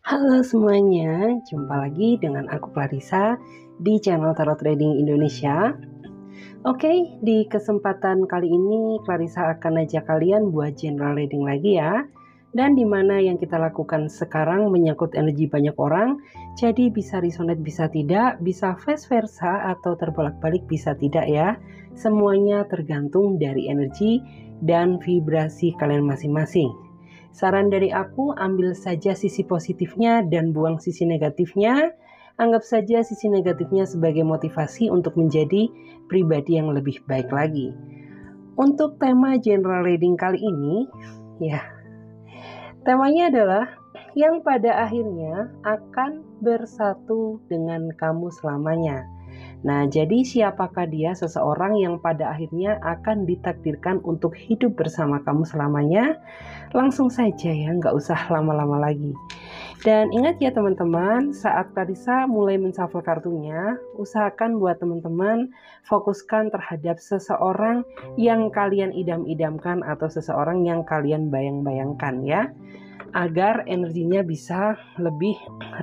Halo semuanya, jumpa lagi dengan aku Clarissa di channel Tarot Trading Indonesia. Oke, di kesempatan kali ini Clarissa akan ajak kalian buat general reading lagi ya. Dan dimana yang kita lakukan sekarang menyangkut energi banyak orang, jadi bisa resonate bisa tidak, bisa vice versa atau terbolak-balik bisa tidak ya. Semuanya tergantung dari energi dan vibrasi kalian masing-masing. Saran dari aku, ambil saja sisi positifnya dan buang sisi negatifnya. Anggap saja sisi negatifnya sebagai motivasi untuk menjadi pribadi yang lebih baik lagi. Untuk tema general reading kali ini, ya, temanya adalah yang pada akhirnya akan bersatu dengan kamu selamanya. Nah, jadi siapakah dia? Seseorang yang pada akhirnya akan ditakdirkan untuk hidup bersama kamu selamanya. Langsung saja ya, nggak usah lama-lama lagi. Dan ingat ya teman-teman, saat Clarissa mulai menshuffle kartunya, usahakan buat teman-teman fokuskan terhadap seseorang yang kalian idam-idamkan atau seseorang yang kalian bayang-bayangkan ya, agar energinya bisa lebih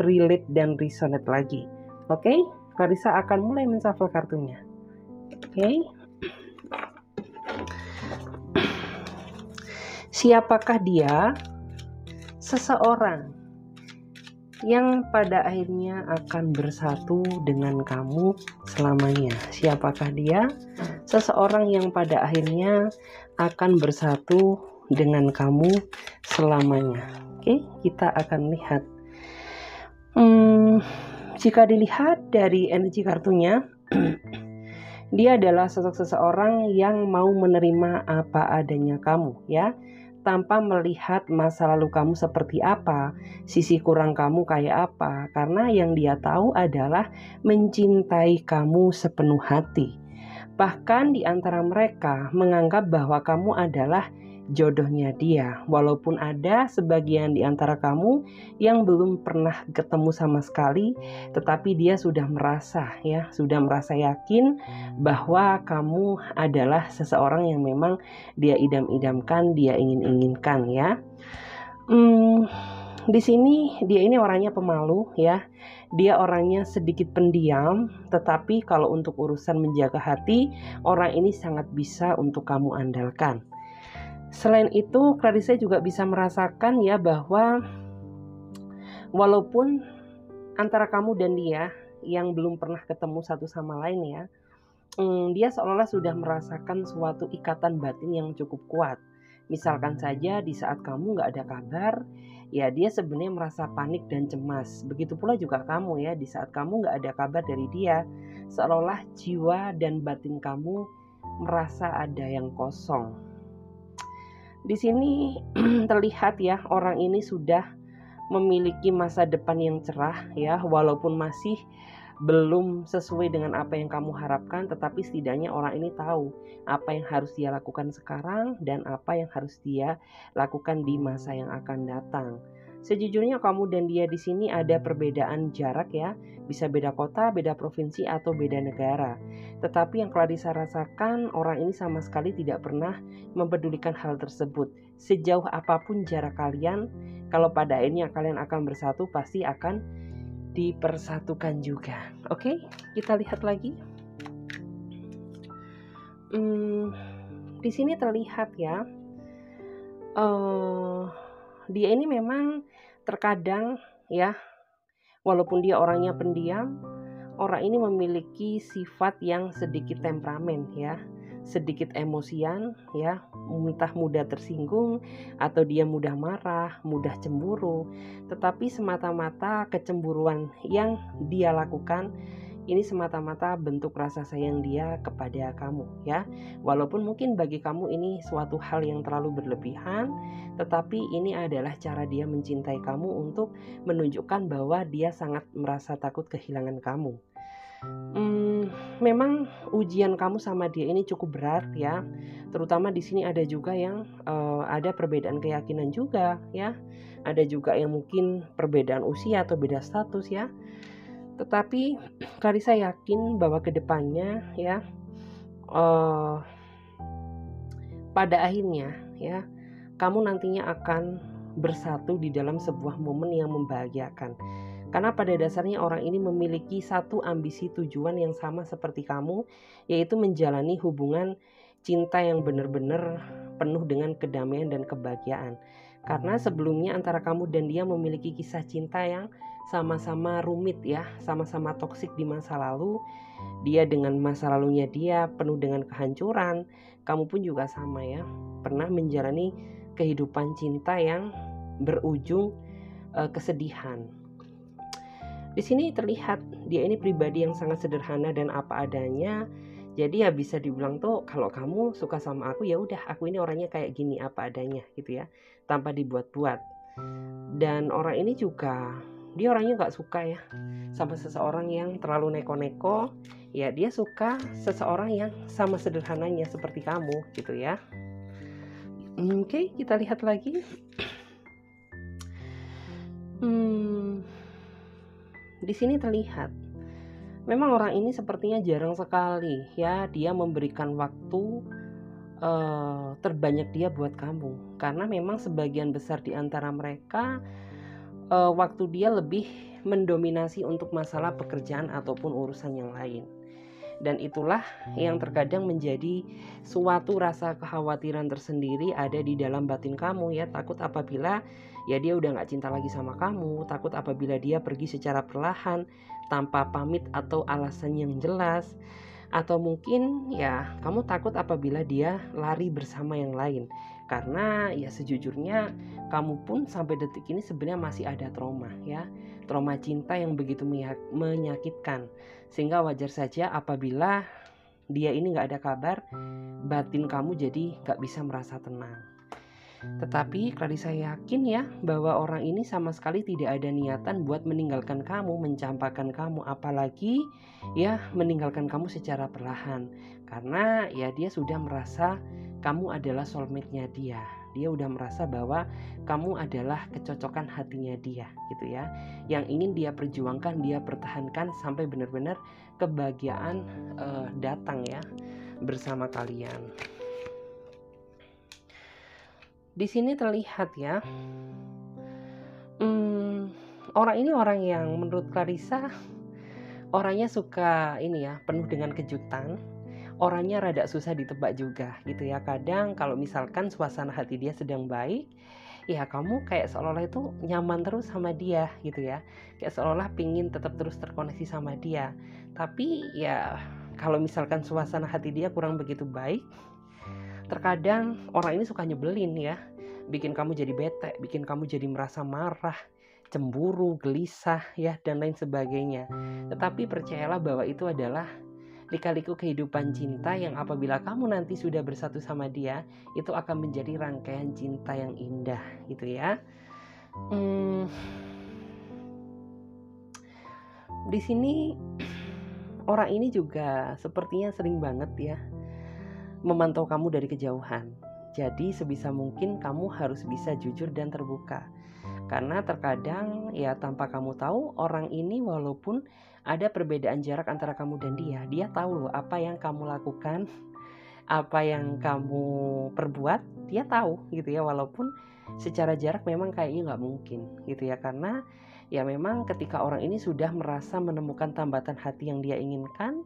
relate dan resonate lagi. Oke, Clarissa akan mulai menshuffle kartunya. Oke. Siapakah dia? Seseorang yang pada akhirnya akan bersatu dengan kamu selamanya. Siapakah dia? Seseorang yang pada akhirnya akan bersatu dengan kamu selamanya. Oke, kita akan lihat. Jika dilihat dari energi kartunya, dia adalah sosok seseorang yang mau menerima apa adanya kamu ya, tanpa melihat masa lalu kamu seperti apa, sisi kurang kamu kayak apa, karena yang dia tahu adalah mencintai kamu sepenuh hati. Bahkan di antara mereka menganggap bahwa kamu adalah jodohnya dia, walaupun ada sebagian di antara kamu yang belum pernah ketemu sama sekali, tetapi dia sudah merasa yakin bahwa kamu adalah seseorang yang memang dia idam-idamkan, dia ingin-inginkan ya. Di sini dia ini orangnya pemalu ya. Dia orangnya sedikit pendiam, tetapi kalau untuk urusan menjaga hati, orang ini sangat bisa untuk kamu andalkan. Selain itu, Clarissa juga bisa merasakan ya bahwa walaupun antara kamu dan dia yang belum pernah ketemu satu sama lain ya, dia seolah-olah sudah merasakan suatu ikatan batin yang cukup kuat. Misalkan saja di saat kamu nggak ada kabar, ya dia sebenarnya merasa panik dan cemas. Begitu pula juga kamu ya, di saat kamu nggak ada kabar dari dia, seolah-olah jiwa dan batin kamu merasa ada yang kosong. Di sini terlihat ya, orang ini sudah memiliki masa depan yang cerah ya, walaupun masih belum sesuai dengan apa yang kamu harapkan, tetapi setidaknya orang ini tahu apa yang harus dia lakukan sekarang dan apa yang harus dia lakukan di masa yang akan datang. Sejujurnya kamu dan dia di sini ada perbedaan jarak ya, bisa beda kota, beda provinsi atau beda negara. Tetapi yang Clarissa rasakan, orang ini sama sekali tidak pernah mempedulikan hal tersebut. Sejauh apapun jarak kalian, kalau pada akhirnya kalian akan bersatu, pasti akan dipersatukan juga. Oke, kita lihat lagi. Di sini terlihat ya, dia ini memang terkadang ya, walaupun dia orangnya pendiam, orang ini memiliki sifat yang sedikit temperamen ya, sedikit emosian ya, entah mudah tersinggung atau dia mudah marah, mudah cemburu. Tetapi semata-mata kecemburuan yang dia lakukan ini semata-mata bentuk rasa sayang dia kepada kamu ya. Walaupun mungkin bagi kamu ini suatu hal yang terlalu berlebihan, tetapi ini adalah cara dia mencintai kamu untuk menunjukkan bahwa dia sangat merasa takut kehilangan kamu. Memang ujian kamu sama dia ini cukup berat ya, terutama di sini ada juga yang ada perbedaan keyakinan juga ya, ada juga yang mungkin perbedaan usia atau beda status ya. Tetapi Clarissa yakin bahwa kedepannya ya, pada akhirnya ya, kamu nantinya akan bersatu di dalam sebuah momen yang membahagiakan. Karena pada dasarnya orang ini memiliki satu ambisi tujuan yang sama seperti kamu, yaitu menjalani hubungan cinta yang benar-benar penuh dengan kedamaian dan kebahagiaan. Karena sebelumnya antara kamu dan dia memiliki kisah cinta yang sama-sama rumit ya, sama-sama toksik di masa lalu. Dia dengan masa lalunya dia penuh dengan kehancuran, kamu pun juga sama ya, pernah menjalani kehidupan cinta yang berujung kesedihan. Di sini terlihat dia ini pribadi yang sangat sederhana dan apa adanya. Jadi ya bisa dibilang tuh kalau kamu suka sama aku ya udah, aku ini orangnya kayak gini apa adanya gitu ya, tanpa dibuat-buat. Dan orang ini juga dia orangnya nggak suka ya sama seseorang yang terlalu neko-neko. Ya dia suka seseorang yang sama sederhananya seperti kamu gitu ya. Oke, kita lihat lagi. Di sini terlihat memang orang ini sepertinya jarang sekali ya dia memberikan waktu terbanyak dia buat kamu, karena memang sebagian besar di antara mereka waktu dia lebih mendominasi untuk masalah pekerjaan ataupun urusan yang lain. Dan itulah yang terkadang menjadi suatu rasa kekhawatiran tersendiri ada di dalam batin kamu ya. Takut apabila ya dia udah gak cinta lagi sama kamu, takut apabila dia pergi secara perlahan tanpa pamit atau alasan yang jelas, atau mungkin ya kamu takut apabila dia lari bersama yang lain. Karena ya sejujurnya kamu pun sampai detik ini sebenarnya masih ada trauma ya, trauma cinta yang begitu menyakitkan, sehingga wajar saja apabila dia ini gak ada kabar, batin kamu jadi gak bisa merasa tenang. Tetapi Clarissa yakin ya bahwa orang ini sama sekali tidak ada niatan buat meninggalkan kamu, mencampakkan kamu, apalagi ya meninggalkan kamu secara perlahan. Karena ya dia sudah merasa kamu adalah soulmate-nya dia. Dia udah merasa bahwa kamu adalah kecocokan hatinya dia gitu ya. Yang ingin dia perjuangkan, dia pertahankan sampai benar-benar kebahagiaan datang ya bersama kalian. Di sini terlihat ya, orang ini orang yang menurut Clarissa orangnya suka ini ya, penuh dengan kejutan. Orangnya rada susah ditebak juga gitu ya. Kadang kalau misalkan suasana hati dia sedang baik, ya kamu kayak seolah-olah itu nyaman terus sama dia gitu ya. Kayak seolah-olah pingin tetap terus terkoneksi sama dia. Tapi ya kalau misalkan suasana hati dia kurang begitu baik, terkadang orang ini suka nyebelin ya, bikin kamu jadi bete, bikin kamu jadi merasa marah, cemburu, gelisah ya, dan lain sebagainya. Tetapi percayalah bahwa itu adalah lika-liku kehidupan cinta yang apabila kamu nanti sudah bersatu sama dia, itu akan menjadi rangkaian cinta yang indah gitu ya. Di sini orang ini juga sepertinya sering banget ya memantau kamu dari kejauhan. Jadi sebisa mungkin kamu harus bisa jujur dan terbuka. Karena terkadang ya tanpa kamu tahu, orang ini walaupun ada perbedaan jarak antara kamu dan dia tahu loh apa yang kamu lakukan, apa yang kamu perbuat, dia tahu gitu ya, walaupun secara jarak memang kayaknya nggak mungkin gitu ya. Karena ya memang ketika orang ini sudah merasa menemukan tambatan hati yang dia inginkan,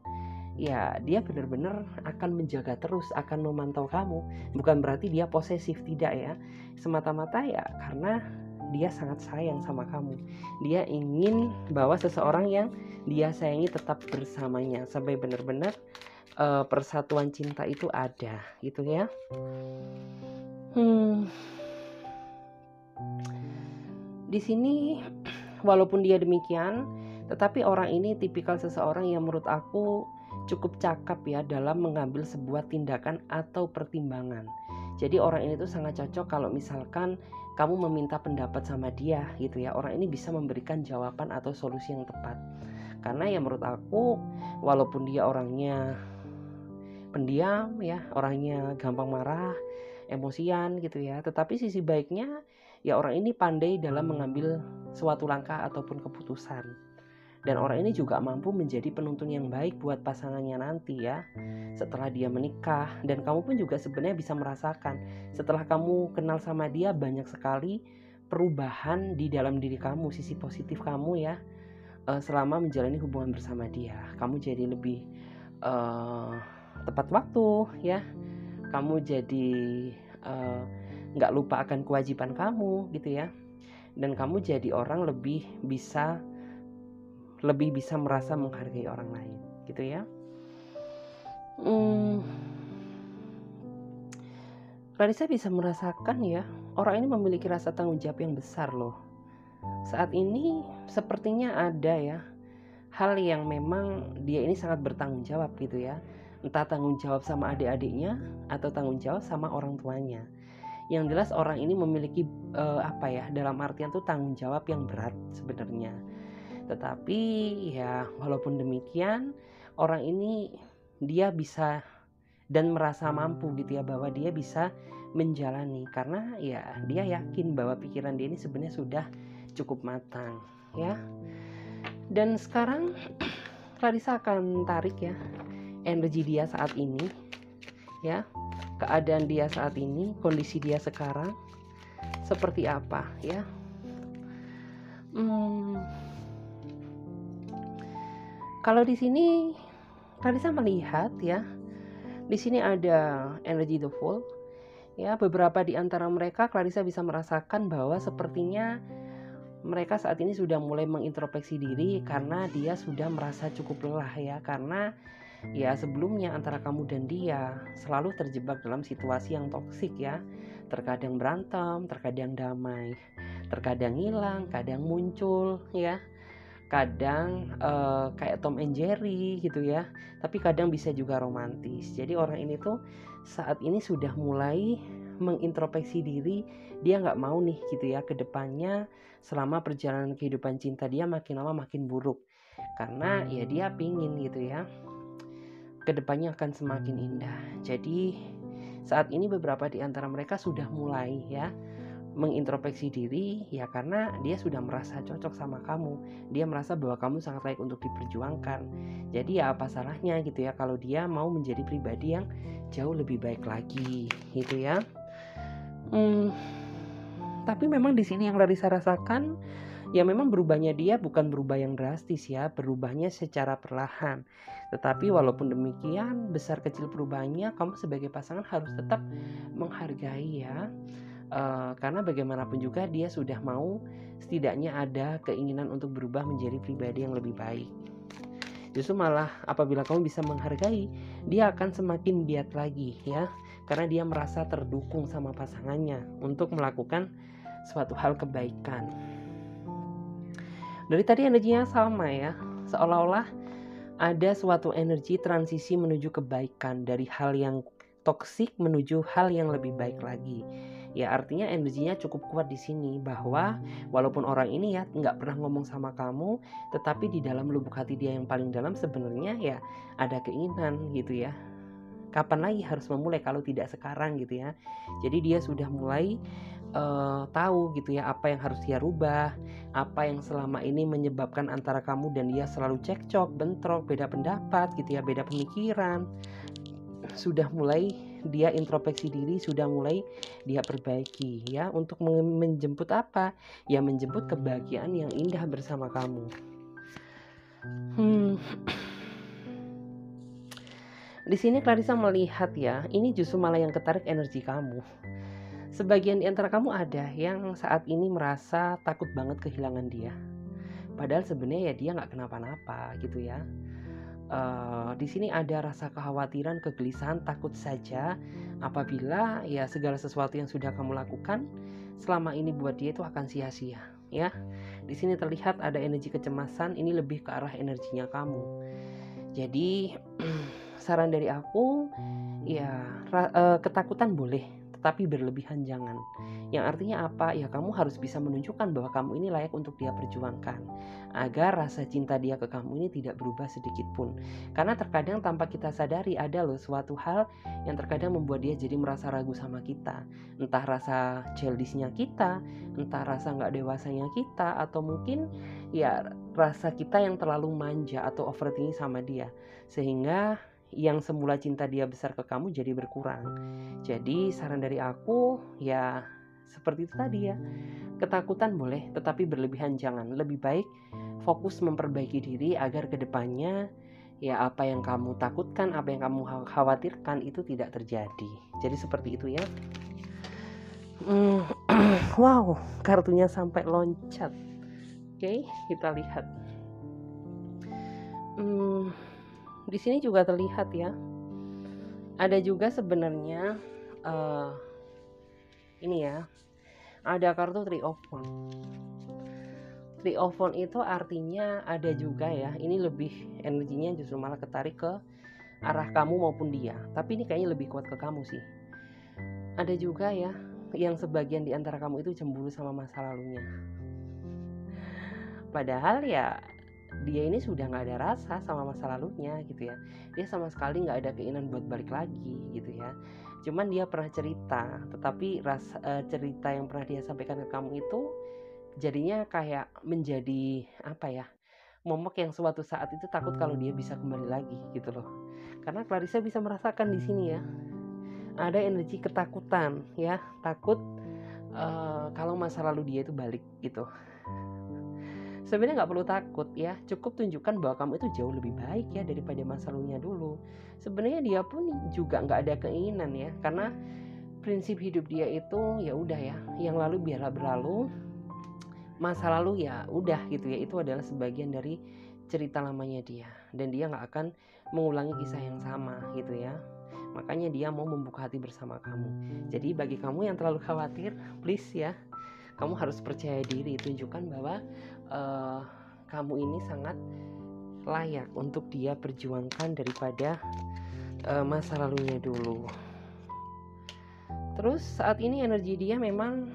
ya dia benar-benar akan menjaga terus, akan memantau kamu. Bukan berarti dia posesif, tidak ya, semata-mata ya karena dia sangat sayang sama kamu. Dia ingin bahwa seseorang yang dia sayangi tetap bersamanya sampai benar-benar persatuan cinta itu ada gitu ya. Di sini walaupun dia demikian, tetapi orang ini tipikal seseorang yang menurut aku cukup cakap ya dalam mengambil sebuah tindakan atau pertimbangan. Jadi orang ini tuh sangat cocok kalau misalkan kamu meminta pendapat sama dia gitu ya. Orang ini bisa memberikan jawaban atau solusi yang tepat. Karena ya menurut aku walaupun dia orangnya pendiam ya, orangnya gampang marah, emosian gitu ya, tetapi sisi baiknya ya orang ini pandai dalam mengambil suatu langkah ataupun keputusan. Dan orang ini juga mampu menjadi penuntun yang baik buat pasangannya nanti ya, setelah dia menikah. Dan kamu pun juga sebenarnya bisa merasakan setelah kamu kenal sama dia, banyak sekali perubahan di dalam diri kamu, sisi positif kamu ya, selama menjalani hubungan bersama dia. Kamu jadi lebih tepat waktu ya, kamu jadi nggak lupa akan kewajiban kamu gitu ya, dan kamu jadi orang lebih bisa merasa menghargai orang lain gitu ya. Clarissa bisa merasakan ya, orang ini memiliki rasa tanggung jawab yang besar loh. Saat ini sepertinya ada ya hal yang memang dia ini sangat bertanggung jawab gitu ya. Entah tanggung jawab sama adik-adiknya atau tanggung jawab sama orang tuanya. Yang jelas orang ini memiliki dalam artian tuh tanggung jawab yang berat sebenarnya. Tetapi ya walaupun demikian, orang ini dia bisa dan merasa mampu gitu ya, bahwa dia bisa menjalani, karena ya dia yakin bahwa pikiran dia ini sebenarnya sudah cukup matang ya. Dan sekarang Clarissa akan tarik ya energi dia saat ini ya, keadaan dia saat ini, kondisi dia sekarang seperti apa ya. Kalau di sini Clarissa melihat ya, di sini ada energi the Fool ya. Beberapa di antara mereka Clarissa bisa merasakan bahwa sepertinya mereka saat ini sudah mulai mengintrospeksi diri, karena dia sudah merasa cukup lelah ya, karena ya sebelumnya antara kamu dan dia selalu terjebak dalam situasi yang toksik ya. Terkadang berantem, terkadang damai, terkadang hilang, kadang muncul ya. Kadang kayak Tom and Jerry gitu ya, tapi kadang bisa juga romantis. Jadi orang ini tuh saat ini sudah mulai mengintrospeksi diri. Dia nggak mau nih gitu ya ke depannya, selama perjalanan kehidupan cinta dia makin lama makin buruk, karena ya dia pingin gitu ya ke depannya akan semakin indah. Jadi saat ini beberapa di antara mereka sudah mulai ya mengintrospeksi diri ya, karena dia sudah merasa cocok sama kamu. Dia merasa bahwa kamu sangat layak untuk diperjuangkan. Jadi ya apa salahnya gitu ya kalau dia mau menjadi pribadi yang jauh lebih baik lagi gitu ya. Tapi memang di sini yang Clarissa rasakan ya, memang berubahnya dia bukan berubah yang drastis ya, berubahnya secara perlahan. Tetapi walaupun demikian, besar kecil perubahannya, kamu sebagai pasangan harus tetap menghargai ya. Karena bagaimanapun juga dia sudah mau setidaknya ada keinginan untuk berubah menjadi pribadi yang lebih baik. Justru malah apabila kamu bisa menghargai, dia akan semakin giat lagi ya, karena dia merasa terdukung sama pasangannya untuk melakukan suatu hal kebaikan. Dari tadi energinya sama ya, seolah-olah ada suatu energi transisi menuju kebaikan, dari hal yang toksik menuju hal yang lebih baik lagi. Ya artinya energinya cukup kuat di sini, bahwa walaupun orang ini ya nggak pernah ngomong sama kamu, tetapi di dalam lubuk hati dia yang paling dalam sebenarnya ya ada keinginan gitu ya. Kapan lagi harus memulai kalau tidak sekarang gitu ya. Jadi dia sudah mulai tahu gitu ya apa yang harus dia rubah, apa yang selama ini menyebabkan antara kamu dan dia selalu cekcok, bentrok, beda pendapat gitu ya, beda pemikiran. Sudah mulai dia introspeksi diri, sudah mulai dia perbaiki ya, untuk menjemput apa? Ya menjemput kebahagiaan yang indah bersama kamu. Di sini Clarissa melihat ya, ini justru malah yang ketarik energi kamu. Sebagian di antara kamu ada yang saat ini merasa takut banget kehilangan dia. Padahal sebenarnya ya dia nggak kenapa-napa gitu ya. Di sini ada rasa kekhawatiran, kegelisahan, takut saja apabila ya segala sesuatu yang sudah kamu lakukan selama ini buat dia itu akan sia-sia ya. Di sini terlihat ada energi kecemasan, ini lebih ke arah energinya kamu. Jadi saran dari aku ya, ketakutan boleh, tetapi berlebihan jangan. Yang artinya apa? Ya kamu harus bisa menunjukkan bahwa kamu ini layak untuk dia perjuangkan, agar rasa cinta dia ke kamu ini tidak berubah sedikit pun. Karena terkadang tanpa kita sadari ada loh suatu hal yang terkadang membuat dia jadi merasa ragu sama kita. Entah rasa childishnya kita, entah rasa gak dewasanya kita, atau mungkin ya rasa kita yang terlalu manja atau overthinking sama dia, sehingga yang semula cinta dia besar ke kamu jadi berkurang. Jadi saran dari aku ya, seperti itu tadi ya. Ketakutan boleh, tetapi berlebihan jangan. Lebih baik fokus memperbaiki diri agar kedepannya ya apa yang kamu takutkan, apa yang kamu khawatirkan itu tidak terjadi. Jadi seperti itu ya. Wow, kartunya sampai loncat. Oke, kita lihat. Di sini juga terlihat ya. Ada juga sebenarnya ini ya. Ada kartu Three of Wands. Three of Wands itu artinya ada juga ya. Ini lebih energinya justru malah ketarik ke arah kamu maupun dia. Tapi ini kayaknya lebih kuat ke kamu sih. Ada juga ya yang sebagian di antara kamu itu cemburu sama masa lalunya. Padahal ya dia ini sudah nggak ada rasa sama masa lalunya gitu ya. Dia sama sekali nggak ada keinginan buat balik lagi gitu ya. Cuman dia pernah cerita, tetapi cerita yang pernah dia sampaikan ke kamu itu jadinya kayak menjadi apa ya, momok yang suatu saat itu takut kalau dia bisa kembali lagi gitu loh. Karena Clarissa bisa merasakan di sini ya, ada energi ketakutan ya, takut kalau masa lalu dia itu balik gitu. Sebenarnya nggak perlu takut ya, cukup tunjukkan bahwa kamu itu jauh lebih baik ya daripada masa lalunya dulu. Sebenarnya dia pun juga nggak ada keinginan ya, karena prinsip hidup dia itu ya udah ya, yang lalu biarlah berlalu, masa lalu ya udah gitu ya, itu adalah sebagian dari cerita lamanya dia, dan dia nggak akan mengulangi kisah yang sama gitu ya. Makanya dia mau membuka hati bersama kamu. Jadi bagi kamu yang terlalu khawatir, please ya, kamu harus percaya diri, tunjukkan bahwa kamu ini sangat layak untuk dia perjuangkan daripada masa lalunya dulu. Terus saat ini energi dia memang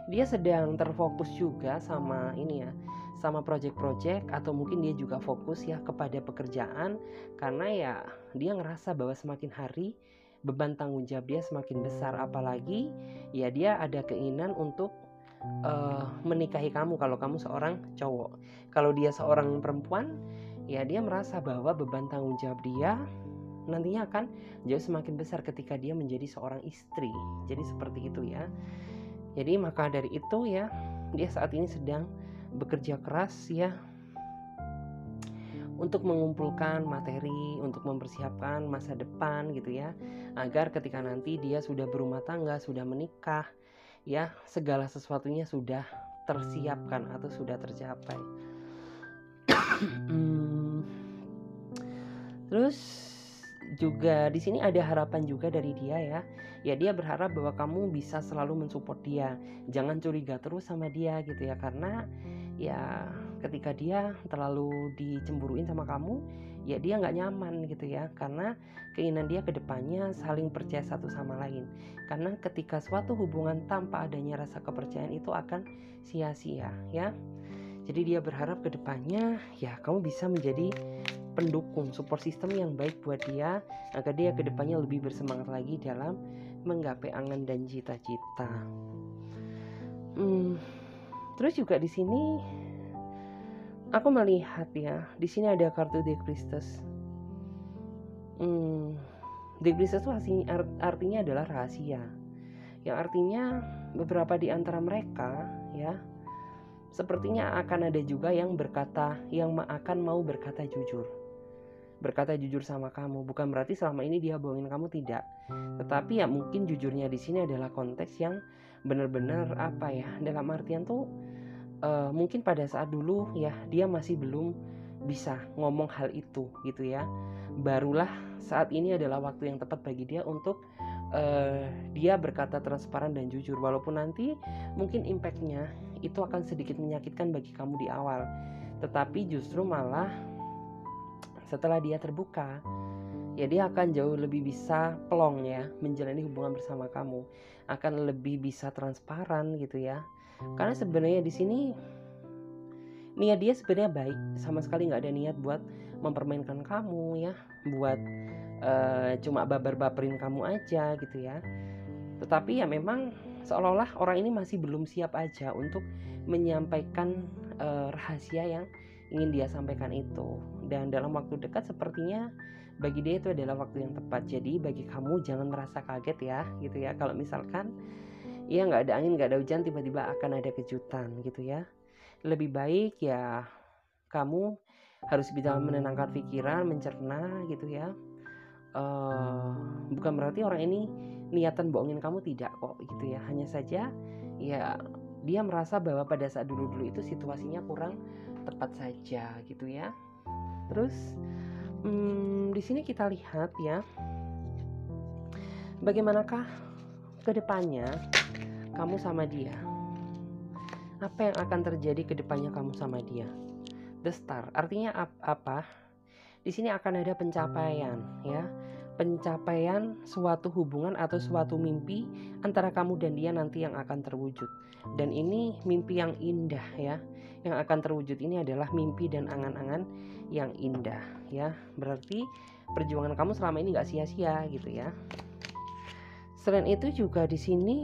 dia sedang terfokus juga sama ini ya, sama project-project, atau mungkin dia juga fokus ya kepada pekerjaan, karena ya dia ngerasa bahwa semakin hari beban tanggung jawab dia semakin besar, apalagi ya dia ada keinginan untuk menikahi kamu kalau kamu seorang cowok. Kalau dia seorang perempuan, ya dia merasa bahwa beban tanggung jawab dia nantinya akan jauh semakin besar ketika dia menjadi seorang istri. Jadi seperti itu ya. Jadi maka dari itu ya, dia saat ini sedang bekerja keras ya untuk mengumpulkan materi, untuk mempersiapkan masa depan gitu ya, agar ketika nanti dia sudah berumah tangga, sudah menikah ya, segala sesuatunya sudah tersiapkan atau sudah tercapai. Terus juga di sini ada harapan juga dari dia ya. Ya dia berharap bahwa kamu bisa selalu mensupport dia. Jangan curiga terus sama dia gitu ya, karena ya ketika dia terlalu dicemburuin sama kamu, ya dia nggak nyaman gitu ya, karena keinginan dia kedepannya saling percaya satu sama lain. Karena ketika suatu hubungan tanpa adanya rasa kepercayaan itu akan sia-sia ya. Jadi dia berharap kedepannya ya kamu bisa menjadi pendukung, support system yang baik buat dia, agar dia kedepannya lebih bersemangat lagi dalam menggapai angan dan cita-cita. Terus juga di sini aku melihat ya, di sini ada kartu The Priestess. The Priestess itu artinya adalah rahasia, yang artinya beberapa di antara mereka ya, sepertinya akan ada juga yang berkata, yang akan mau berkata jujur sama kamu. Bukan berarti selama ini dia bohongin kamu, tidak. Tetapi ya mungkin jujurnya di sini adalah konteks yang benar-benar apa ya, dalam artian tuh mungkin pada saat dulu ya dia masih belum bisa ngomong hal itu gitu ya. Barulah saat ini adalah waktu yang tepat bagi dia untuk dia berkata transparan dan jujur, walaupun nanti mungkin impactnya itu akan sedikit menyakitkan bagi kamu di awal, tetapi justru malah setelah dia terbuka ya dia akan jauh lebih bisa plong ya menjalani hubungan bersama kamu, akan lebih bisa transparan gitu ya. Karena sebenarnya di sini niat dia sebenarnya baik, sama sekali nggak ada niat buat mempermainkan kamu ya, buat cuma baper-baperin kamu aja gitu ya. Tetapi ya memang seolah-olah orang ini masih belum siap aja untuk menyampaikan rahasia yang ingin dia sampaikan itu. Dan dalam waktu dekat sepertinya bagi dia itu adalah waktu yang tepat. Jadi bagi kamu jangan merasa kaget ya gitu ya, kalau misalkan Ya nggak ada angin, nggak ada hujan, tiba-tiba akan ada kejutan gitu ya. Lebih baik ya kamu harus bisa menenangkan pikiran, mencerna gitu ya. Bukan berarti orang ini niatan bohongin kamu, tidak kok gitu ya. Hanya saja ya dia merasa bahwa pada saat dulu-dulu itu situasinya kurang tepat saja gitu ya. Terus di sini kita lihat ya, bagaimanakah kedepannya kamu sama dia. Apa yang akan terjadi kedepannya kamu sama dia? The Star artinya apa? Di sini akan ada pencapaian ya. Pencapaian suatu hubungan atau suatu mimpi antara kamu dan dia nanti yang akan terwujud. Dan ini mimpi yang indah ya. Yang akan terwujud ini adalah mimpi dan angan-angan yang indah ya. Berarti perjuangan kamu selama ini gak sia-sia gitu ya. Selain itu juga di sini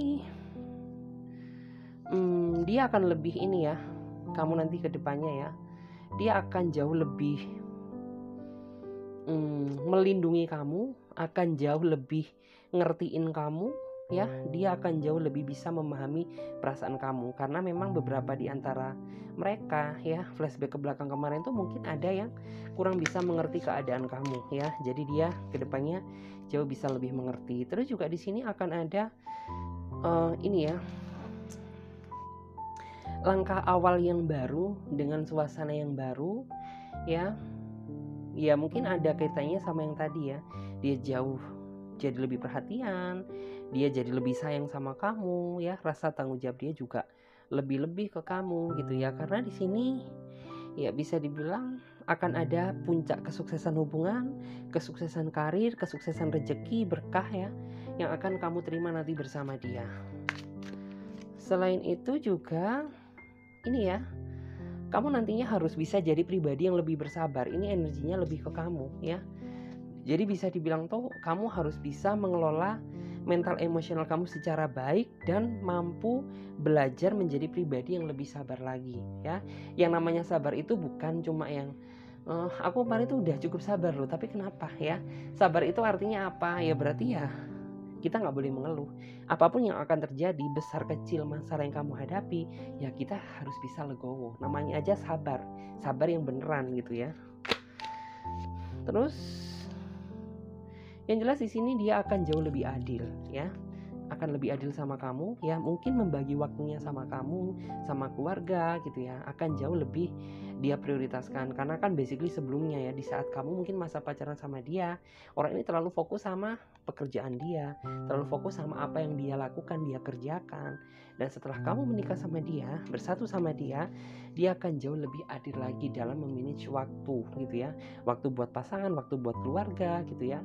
dia akan lebih ini ya. Kamu nanti ke depannya ya, dia akan jauh lebih melindungi kamu, akan jauh lebih ngertiin kamu ya. Dia akan jauh lebih bisa memahami perasaan kamu, karena memang beberapa di antara mereka ya, flashback ke belakang kemarin tuh mungkin ada yang kurang bisa mengerti keadaan kamu ya. Jadi dia kedepannya jauh bisa lebih mengerti. Terus juga di sini akan ada ini ya, langkah awal yang baru dengan suasana yang baru ya. Ya mungkin ada kaitannya sama yang tadi ya. Dia jauh jadi lebih perhatian, dia jadi lebih sayang sama kamu ya. Rasa tanggung jawab dia juga lebih-lebih ke kamu gitu ya. Karena di sini ya bisa dibilang akan ada puncak kesuksesan hubungan, kesuksesan karir, kesuksesan rezeki, berkah ya, yang akan kamu terima nanti bersama dia. Selain itu juga ini ya, kamu nantinya harus bisa jadi pribadi yang lebih bersabar. Ini energinya lebih ke kamu ya. Jadi bisa dibilang tuh kamu harus bisa mengelola mental emosional kamu secara baik dan mampu belajar menjadi pribadi yang lebih sabar lagi ya. Yang namanya sabar itu bukan cuma yang aku kemarin tuh udah cukup sabar loh, tapi kenapa ya? Sabar itu artinya apa? Ya berarti ya kita nggak boleh mengeluh. Apapun yang akan terjadi, besar kecil masalah yang kamu hadapi, ya kita harus bisa legowo. Namanya aja sabar, sabar yang beneran gitu ya. Terus yang jelas di sini dia akan jauh lebih adil ya. Akan lebih adil sama kamu ya, mungkin membagi waktunya sama kamu, sama keluarga gitu ya, akan jauh lebih dia prioritaskan. Karena kan basically sebelumnya ya, di saat kamu mungkin masa pacaran sama dia, orang ini terlalu fokus sama pekerjaan dia, terlalu fokus sama apa yang dia lakukan, dia kerjakan. Dan setelah kamu menikah sama dia, bersatu sama dia, dia akan jauh lebih adil lagi dalam memanage waktu gitu ya. Waktu buat pasangan, waktu buat keluarga gitu ya,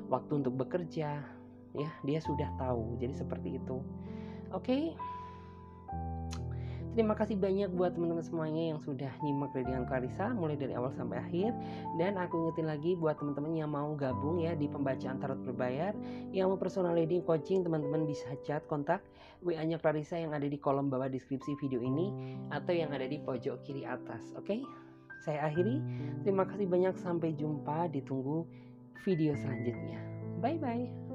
waktu untuk bekerja ya, dia sudah tahu. Jadi seperti itu. Oke. Terima kasih banyak buat teman-teman semuanya yang sudah nyimak readingan Clarissa mulai dari awal sampai akhir. Dan aku ingetin lagi buat teman-teman yang mau gabung ya di pembacaan tarot berbayar, yang mau personal reading coaching, teman-teman bisa chat kontak WA-nya Clarissa yang ada di kolom bawah deskripsi video ini atau yang ada di pojok kiri atas. Oke. Saya akhiri. Terima kasih banyak, sampai jumpa, ditunggu video selanjutnya. Bye bye.